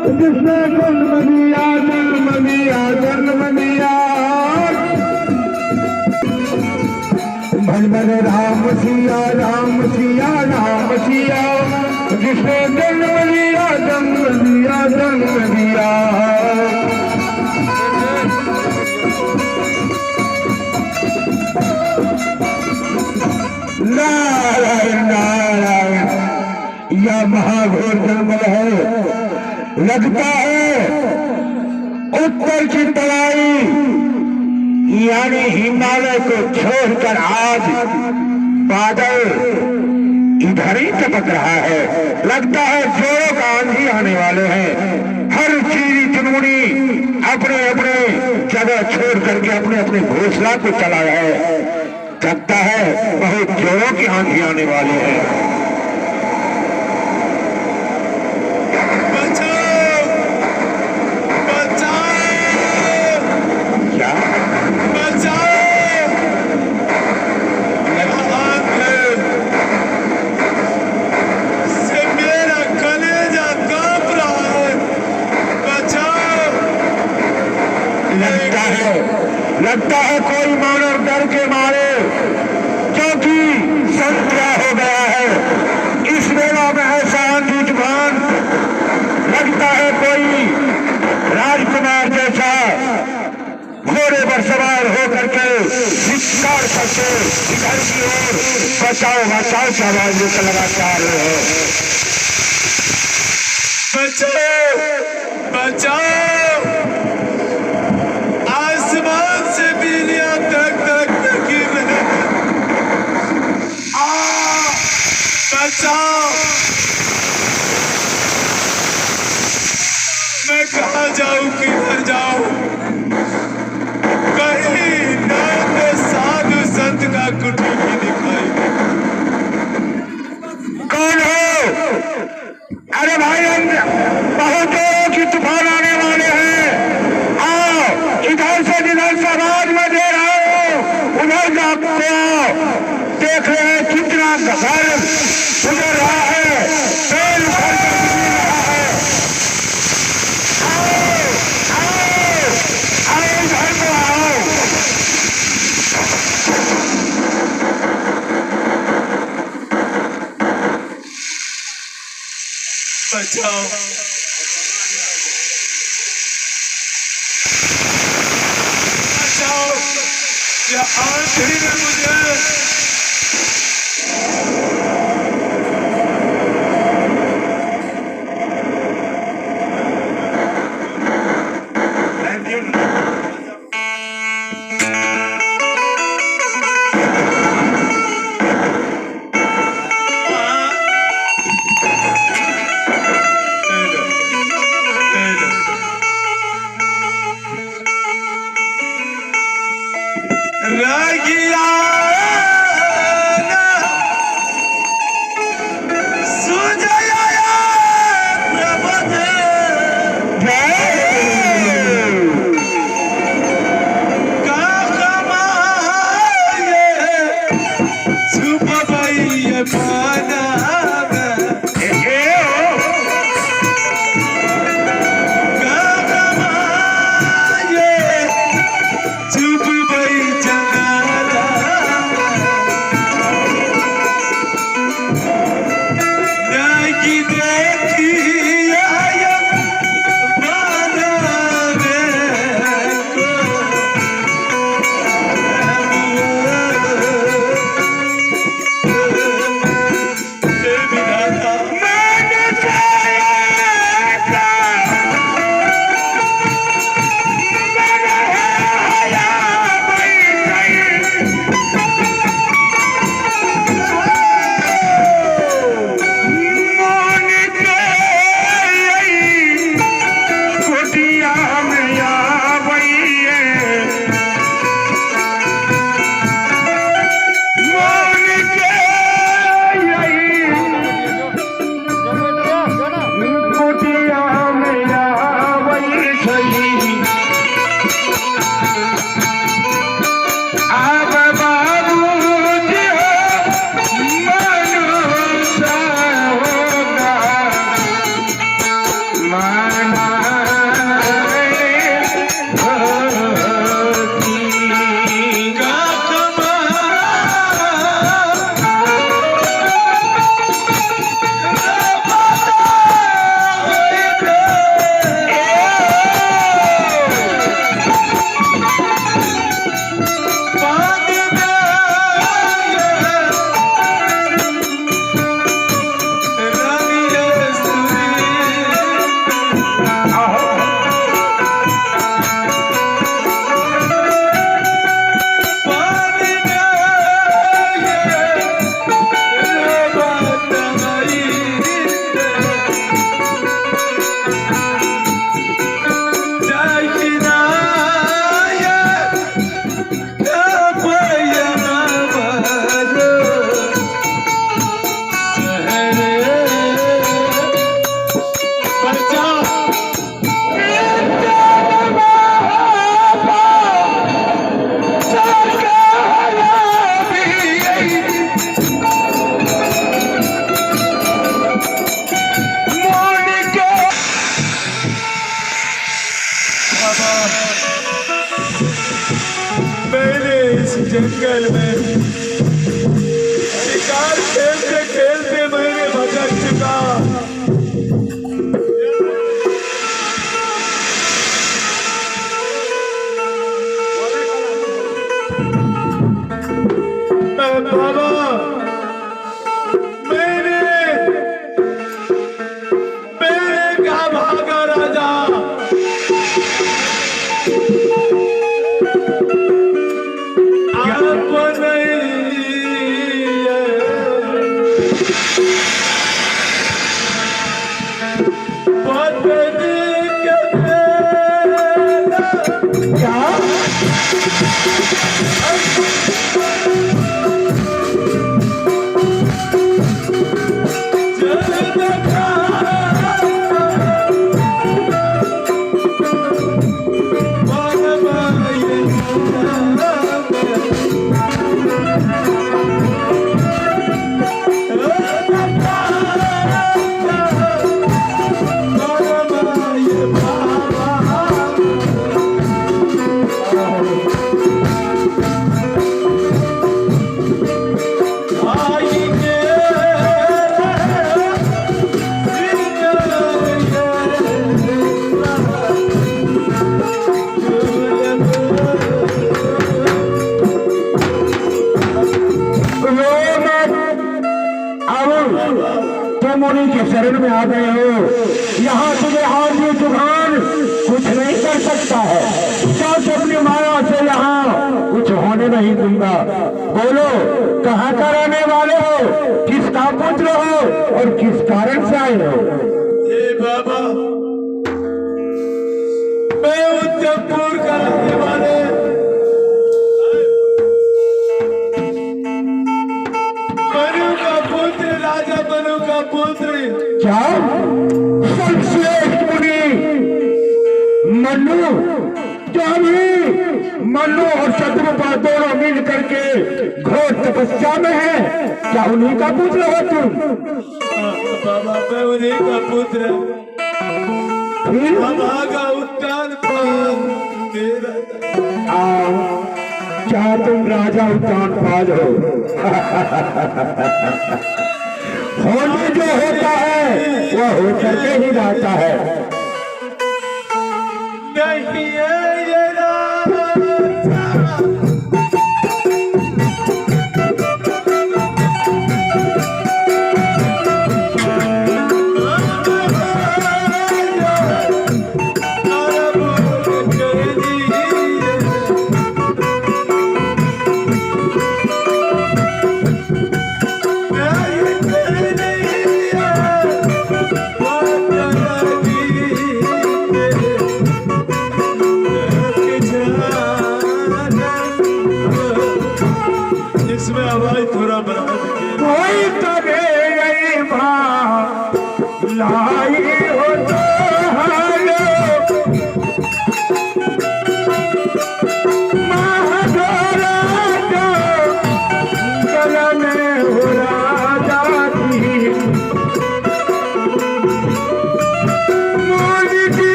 जिसने जन्म दिया जन्म दिया जन्म दिया। भज भज राम सिया राम सिया राम सिया। जिसने जन्म दिया जन्म दिया जन्म दिया। नारायण नारायण। यह महाघोर जंगल है। लगता है उत्तर की तराई यानी हिमालय को छोड़कर आज बादल इधर ही टपक रहा है। लगता है जोरों का आंधी आने वाले हैं। हर चीरी चुनमुनी अपने अपने जगह छोड़ करके अपने अपने घोंसला को चला है। लगता है बहुत जोरों की आंधी आने वाली है। लगता है कोई मानव डर के मारे क्योंकि संध्या हो गया है। इस वेला में है शांति तूफान। लगता है कोई राजकुमार जैसा घोड़े पर सवार होकर के धिक्कार करके इधर की ओर बचाओ बचाओ की आवाज लेकर लगातार आ रहे हैं। बचाओ बचाओ। मैं कहा जाऊं किधर जाऊं? कहीं नाम साधु संत का कुटी भी दिखाई। कौन हो? अरे भाई हम बहुत जोरों की तूफान आने वाले हैं। आओ इधर से जिधर से आवाज में दे रहा हूं उधर जाते आओ। देख रहे हैं कितना घर गुजर रहा है। पेड़ उखड़ कर गिर रहा है। आओ आओ आओ इधर को आओ। बचाओ बचाओ। यह आंधी ने मुझे जंगल में शिकार खेलते खेलते मैंने भटक चुका। बाबा मैंने कहा भागा राजा, आप मुनि के शरण में आ गए हो, यहाँ तुम्हें आदमी जुगान कुछ नहीं कर सकता है। क्या अपनी माया से यहाँ कुछ होने नहीं दूंगा। बोलो कहाँ का रहने वाले हो, किसका पुत्र हो और किस कारण से आए हो? बाबा मैं उज्जैनपुर का रहने वाले मनु का पुत्र, राजा मनु का पुत्र। क्या सर्वश्रेष्ठ मुनि मनु, जो अभी मनु और शत्रुपा दोनों मिल करके घोर तपस्या में है, क्या उन्हीं का पुत्र हो तुम? बाबा मैं उन्हीं का पुत्र, भागा उत्तान क्या तुम राजा उत्तान पाल हो? होने जो होता है वह हो करके ही जाता है। नहीं है ये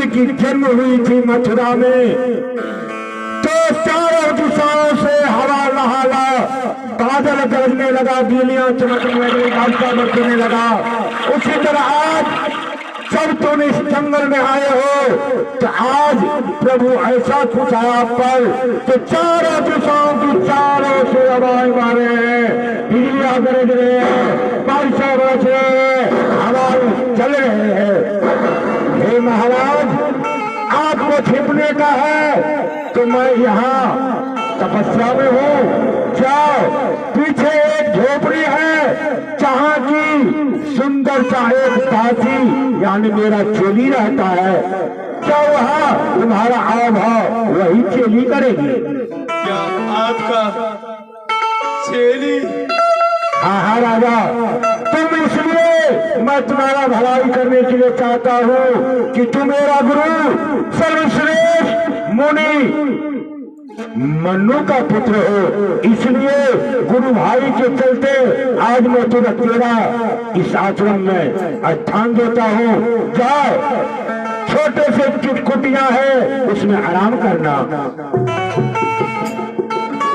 की जन्म हुई थी मथुरा में, तो चारों दिशाओं से हवा लहाला, बादल गरजने लगा, बिजलियां चमकने लगी, बादल बरसने लगा। उसी तरह आज जब तुम इस जंगल में आए हो तो आज प्रभु ऐसा कुछ आया पर तो चारों दिशाओं की चारों से हवाएं मारे हैं, बिजलियां गरज रहे हैं, बारिशें बरस रहे हैं, हवाएं चल रहे हैं। हे महाराज, आपको छिपने का है तो मैं यहाँ तपस्या में हूँ, जाओ पीछे एक एक झोपड़ी है जहाँ की सुंदर सा एक दासी यानी मेरा चेली रहता है। क्या वहाँ तुम्हारा हाव भाव वही चेली करेगी? क्या आपका चेली? हाँ हाँ राजा, तुम इसलिए मैं तुम्हारा भलाई करने के लिए चाहता हूँ कि तुम मेरा गुरु सर्वश्रेष्ठ मुनि मन्नू का पुत्र हो, इसलिए गुरु भाई के चलते आज मैं तुम्हें तेरा इस आश्रम में स्थान देता हूँ। जाओ, छोटे से कुटिया है उसमें आराम करना।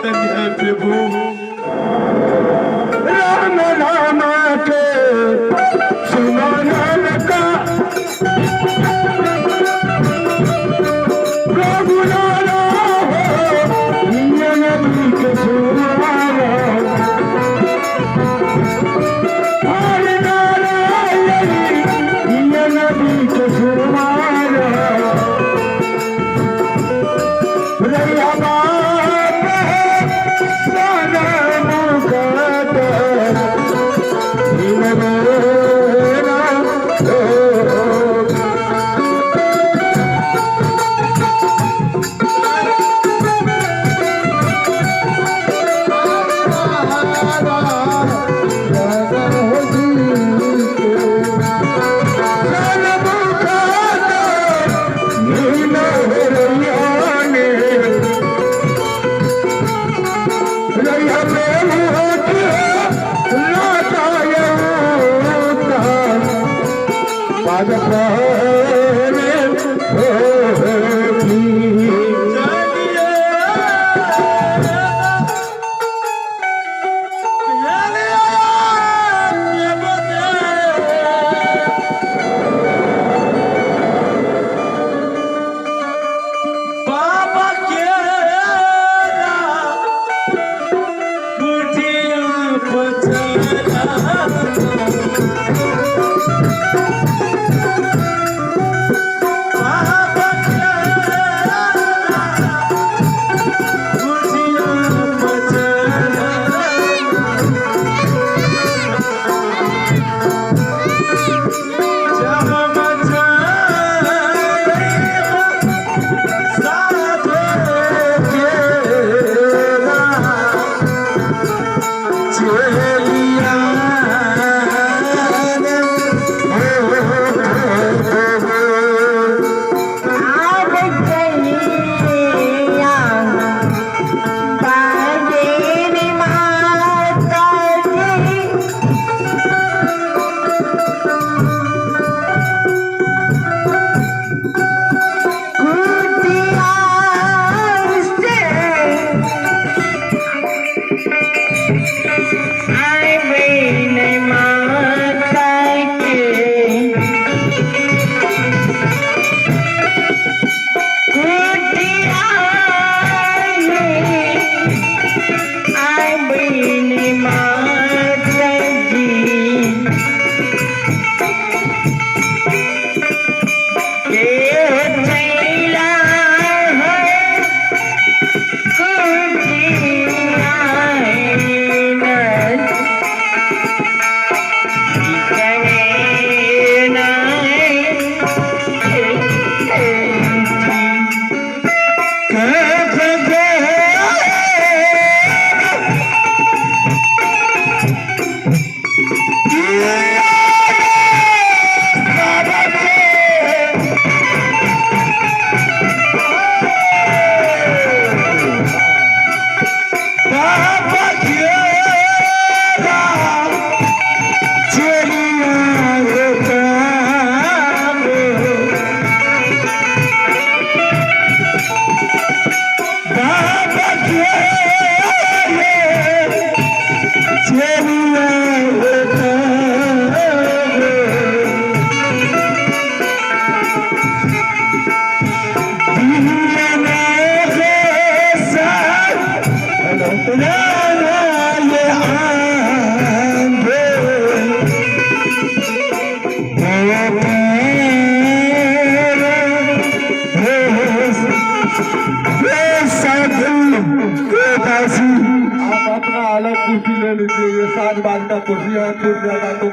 धन्य प्रभु। राम नाम के सुनो नाम का रघुनारा हो, ये नबी के सुनारा। हरे नारायण ये नबी के सुनारा। रैया बाप है सनम का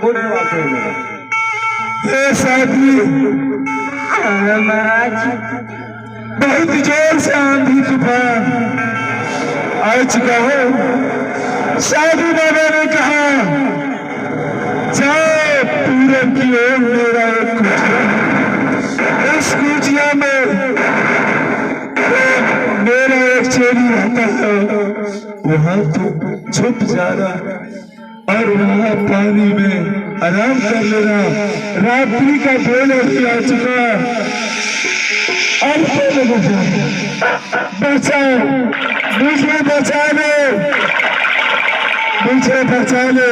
होने वाले हैं। ये शादी महाराज बहुत जोर से आंधी तूफान आ चुका है। साधु बाबा ने कहा जाओ पूरब की ओर मेरा एक कुटिया, इस कुटिया में मेरा एक चेली रहता है, वहां तो छुप जाना और वहां पानी में आराम कर लेना। रात्रि का बेला भी आ चुका, अब बचाओ, मुझे बचा लो, मुझे बचा लो,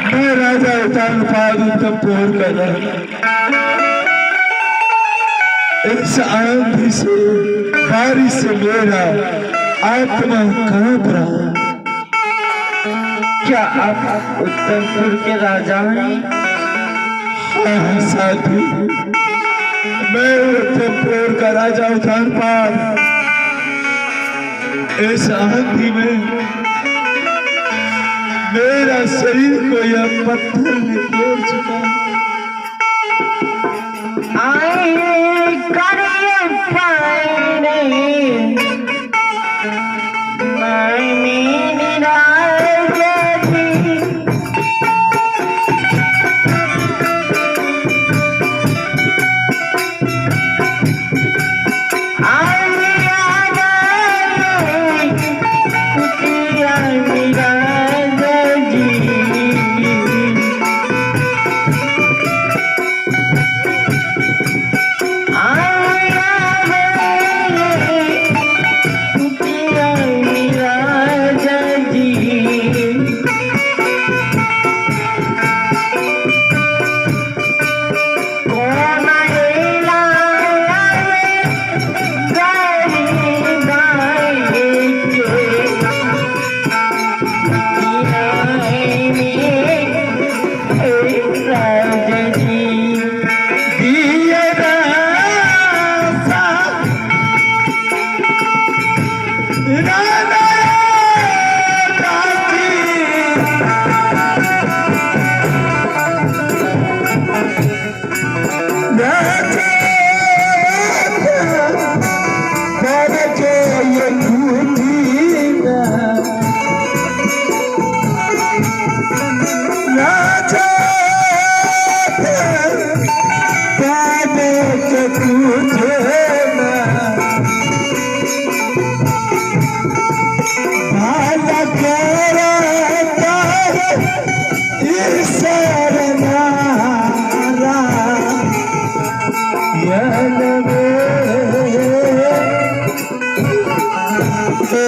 मैं राजा उतार पादू तब पोर कर इस आंधी से बारिश से मेरा आत्मा कांप रहा। क्या आप उत्तरपुर के राजा हैं? हाँ साथी, मैं उत्तरपुर का राजा उतार पाद। इस आंधी में मेरा शरीर को यह पत्थर ने तोड़ चुका। आए करे पाए नहीं मैं राजा जी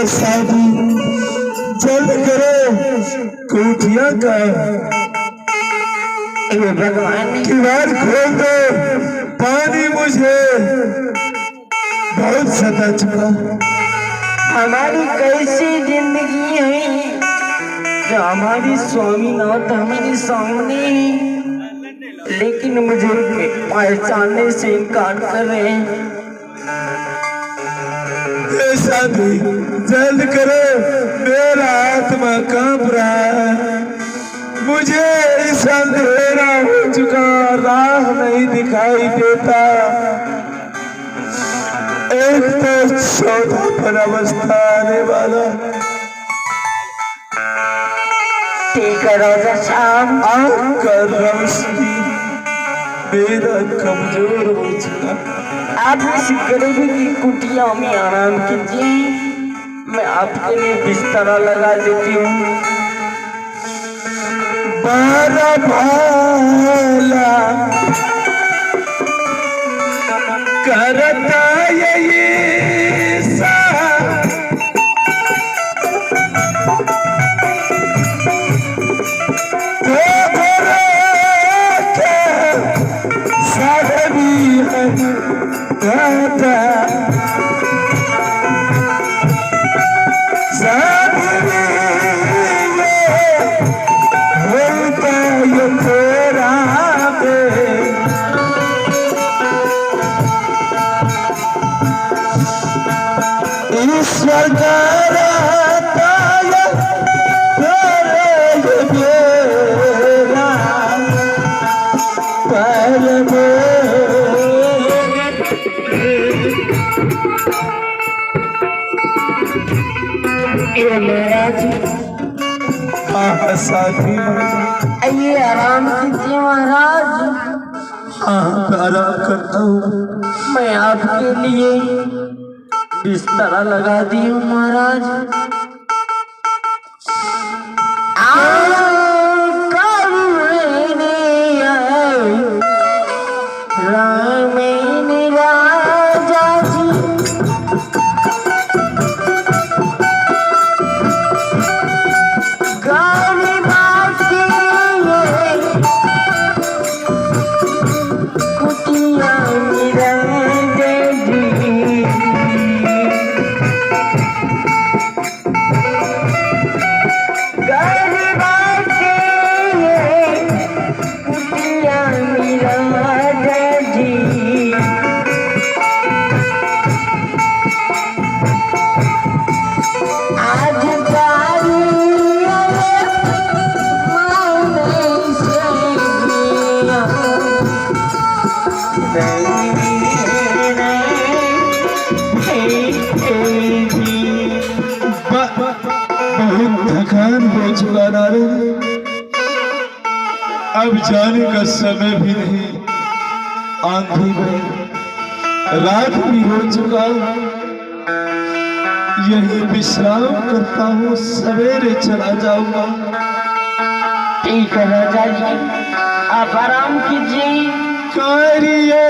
शादी जल्द करो, कुटिया का भगवान किवाड़ खोल दो, पानी मुझे बहुत सता चुका। हमारी कैसी जिंदगी है जो हमारी स्वामीनाथ हमारे सामने है, लेकिन मुझे पहचानने से इनकार कर रहे हैं। शादी जल्द करो, मेरा आत्मा कांप रहा है, मुझे इस अंधेरा हो चुका, राह नहीं दिखाई देता। एक तो सौदापन अवस्था आने वाला। ठीक है राजा साहब, आपका रोशनी मेरा कमजोर हो चुका। आप इस गरीबी की कुटिया में आराम कीजिए, मैं आपके लिए बिस्तरा लगा देती हूँ। बारा भाला करता ये सा ईश्वर का परम ये महाराज हाँ साथी ये आराम कीजिए महाराज। हाँ आराम करता हूँ। मैं आपके लिए बिस्तरा लगा दी हूँ महाराज। थकान हो चुका नारद, अब जाने का समय भी नहीं। आंधी में रात भी हो चुका, यही विश्राम करता हूँ, सवेरे चला जाऊंगा। ठीक है राजा जी, आप आराम कीजिए। करिए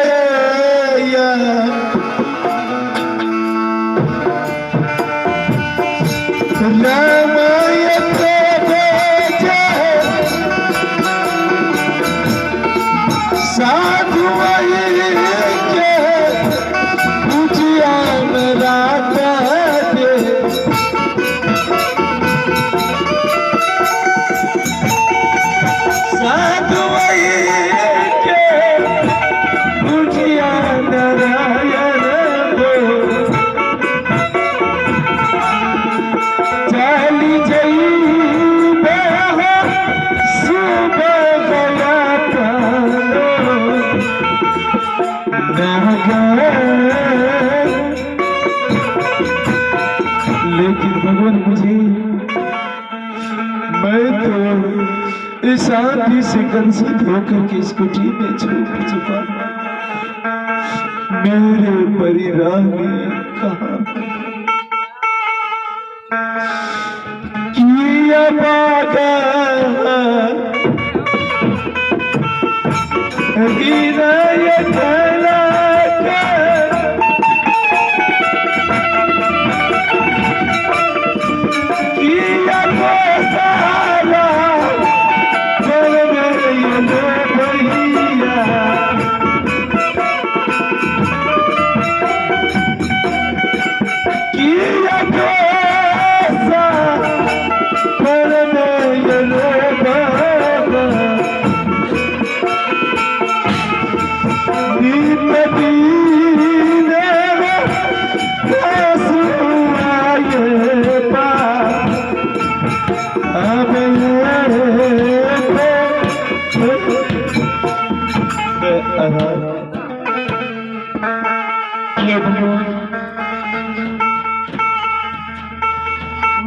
रामायण साधु के पूजिया मेरा दे, साधु के पूजिया नारायण दो, चली जई सुबह लेकिन भगवान मुझे, मैं तो इस आंधी से कंसित होकर के स्कूटी में छूट चुका। मेरे परिरामी कहाँ किया बागा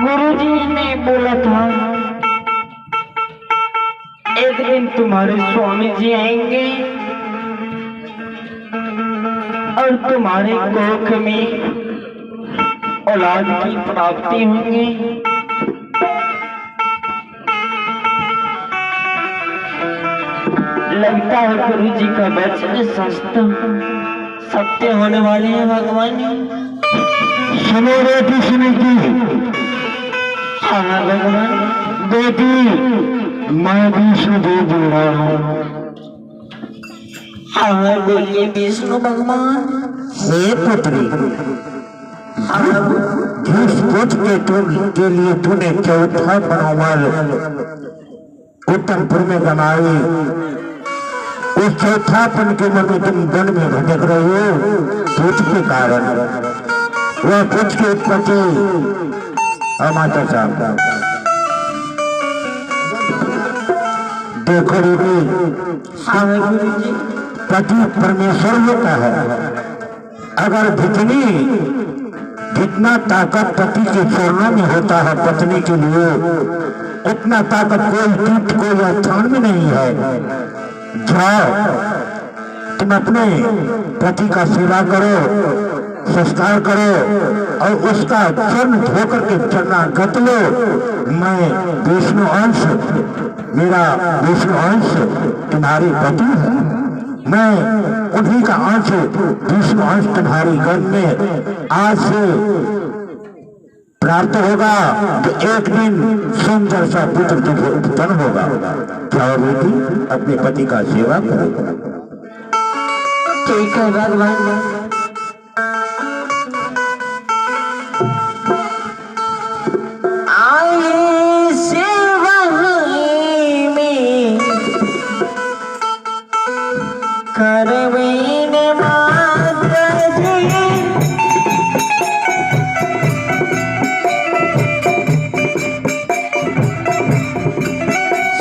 गुरुजी ने बोला था एक दिन तुम्हारे स्वामी जी आएंगे और तुम्हारे कोख में औलाद की प्राप्ति होंगी। लगता है गुरुजी का वचन सत्य होने वाले हैं भगवान। सुनो बेटी, सुनी की हाँ भगवान। बेटी मैं विष्णु देव बोल रहा हूँ। हाँ बोलिए विष्णु भगवान। हे पुत्री, जिस पुत्र के लिए तूने चौथा मनोबल उत्तमपुर में कमाई, उस चौथापन के मन में तुम वन में भटक रहे हो। पुत्र के कारण वह पुत्र की उत्पत्ति माता साहब देखो बेटी, हाँ गुरु जी। पति परमेश्वर होता है। अगर जितना ताकत पति के चरणों में होता है पत्नी के लिए, उतना ताकत कोई तीर्थ कोई स्थान में नहीं है। जाओ तुम अपने पति का सेवा करो, संस्कार करो और उसका चरण धोकर के चरणागत लो। मैं विष्णु अंश, मेरा विष्णु अंश तुम्हारी पति है, मैं उन्हीं का अंश विष्णु अंश तुम्हारी गर्भ में आज से प्राप्त होगा। तो एक दिन सुंदर सा पुत्र तुझे उत्पन्न होगा। जाओ बेटी अपने पति का सेवा करो। ठीक है भगवान। आए सेवा में करवीन माता जी,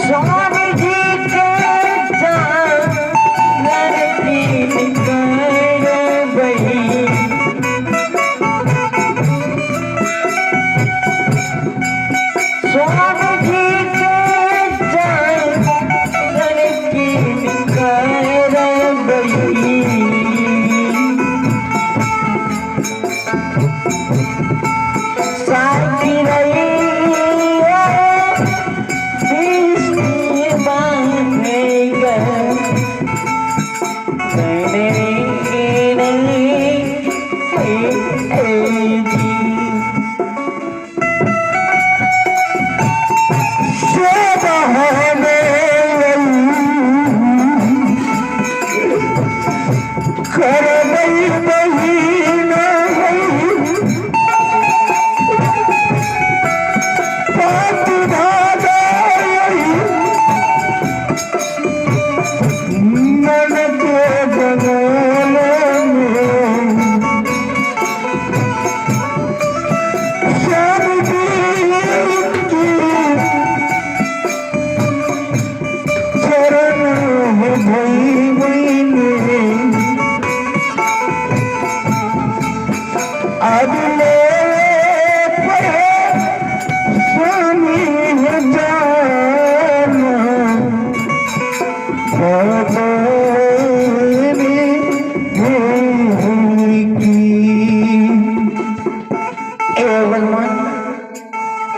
स्वामी जी के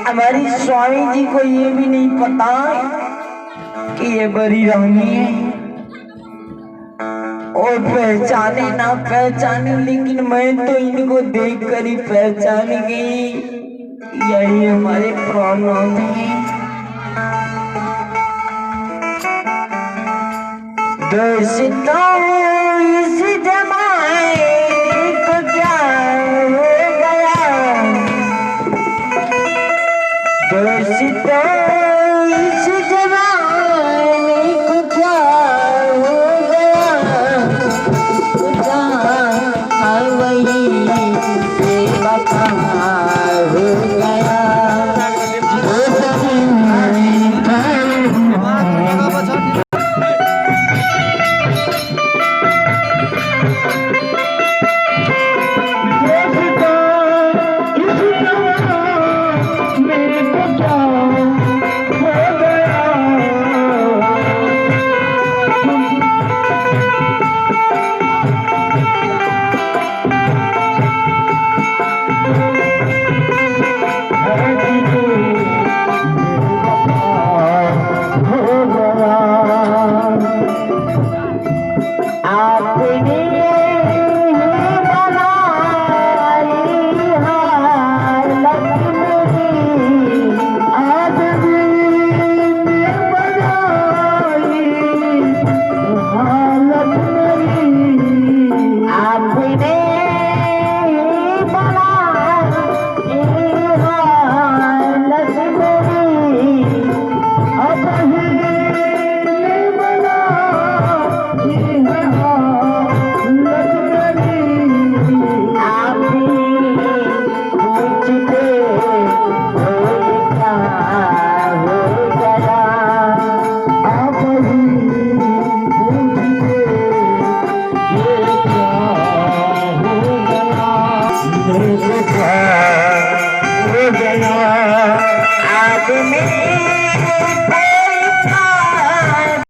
हमारी स्वामी जी को ये भी नहीं पता कि ये बड़ी रानी है, और पहचाने ना पहचाने, लेकिन मैं तो इनको देख कर ही पहचान गई, यही हमारे प्राणनाथ हैं। इस जमा